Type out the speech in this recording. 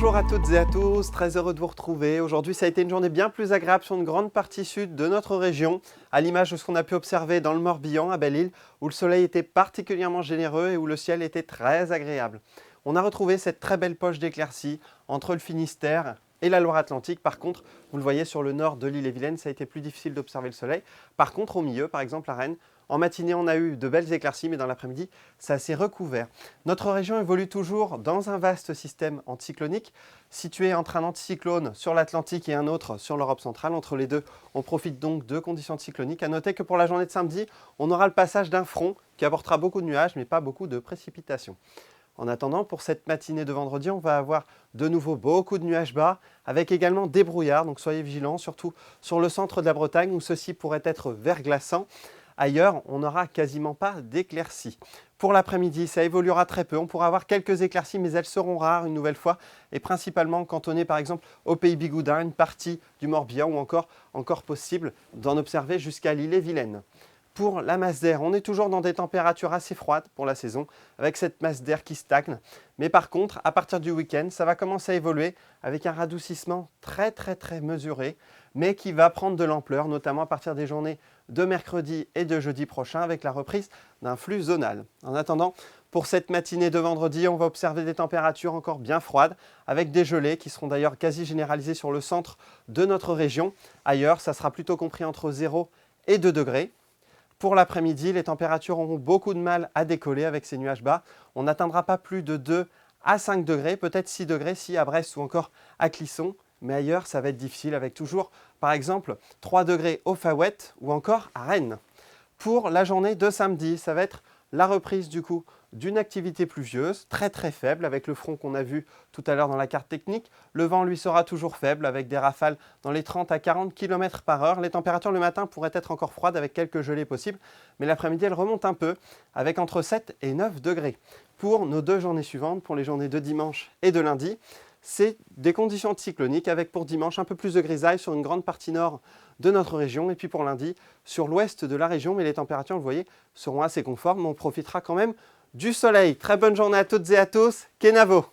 Bonjour à toutes et à tous, très heureux de vous retrouver. Aujourd'hui, ça a été une journée bien plus agréable sur une grande partie sud de notre région, à l'image de ce qu'on a pu observer dans le Morbihan, à Belle-Île, où le soleil était particulièrement généreux et où le ciel était très agréable. On a retrouvé cette très belle poche d'éclaircies entre le Finistère et la Loire-Atlantique. Par contre, vous le voyez sur le nord de l'île-et-Vilaine, ça a été plus difficile d'observer le soleil. Par contre, au milieu, par exemple à Rennes, en matinée, on a eu de belles éclaircies, mais dans l'après-midi, ça s'est recouvert. Notre région évolue toujours dans un vaste système anticyclonique, situé entre un anticyclone sur l'Atlantique et un autre sur l'Europe centrale. Entre les deux, on profite donc de conditions cycloniques. À noter que pour la journée de samedi, on aura le passage d'un front qui apportera beaucoup de nuages, mais pas beaucoup de précipitations. En attendant, pour cette matinée de vendredi, on va avoir de nouveau beaucoup de nuages bas, avec également des brouillards, donc soyez vigilants, surtout sur le centre de la Bretagne, où ceci pourrait être verglaçant. Ailleurs, on n'aura quasiment pas d'éclaircies. Pour l'après-midi, ça évoluera très peu. On pourra avoir quelques éclaircies, mais elles seront rares une nouvelle fois, et principalement cantonnées par exemple au Pays Bigoudin, une partie du Morbihan, ou encore possible d'en observer jusqu'à l'île-et-Vilaine. Pour la masse d'air, on est toujours dans des températures assez froides pour la saison, avec cette masse d'air qui stagne. Mais par contre, à partir du week-end, ça va commencer à évoluer avec un radoucissement très mesuré, mais qui va prendre de l'ampleur, notamment à partir des journées de mercredi et de jeudi prochain, avec la reprise d'un flux zonal. En attendant, pour cette matinée de vendredi, on va observer des températures encore bien froides, avec des gelées qui seront d'ailleurs quasi généralisées sur le centre de notre région. Ailleurs, ça sera plutôt compris entre 0 et 2 degrés. Pour l'après-midi, les températures auront beaucoup de mal à décoller avec ces nuages bas. On n'atteindra pas plus de 2 à 5 degrés, peut-être 6 degrés si à Brest ou encore à Clisson. Mais ailleurs, ça va être difficile avec toujours, par exemple, 3 degrés au Faouët ou encore à Rennes. Pour la journée de samedi, ça va être la reprise du coup d'une activité pluvieuse, très faible, avec le front qu'on a vu tout à l'heure dans la carte technique. Le vent, lui, sera toujours faible, avec des rafales dans les 30 à 40 km par heure. Les températures le matin pourraient être encore froides, avec quelques gelées possibles, mais l'après-midi, elles remontent un peu, avec entre 7 et 9 degrés. Pour nos deux journées suivantes, pour les journées de dimanche et de lundi, c'est des conditions anticycloniques, avec pour dimanche un peu plus de grisaille sur une grande partie nord de notre région, et puis pour lundi, sur l'ouest de la région, mais les températures, vous voyez, seront assez conformes, mais on profitera quand même du soleil. Très bonne journée à toutes et à tous, Kenavo!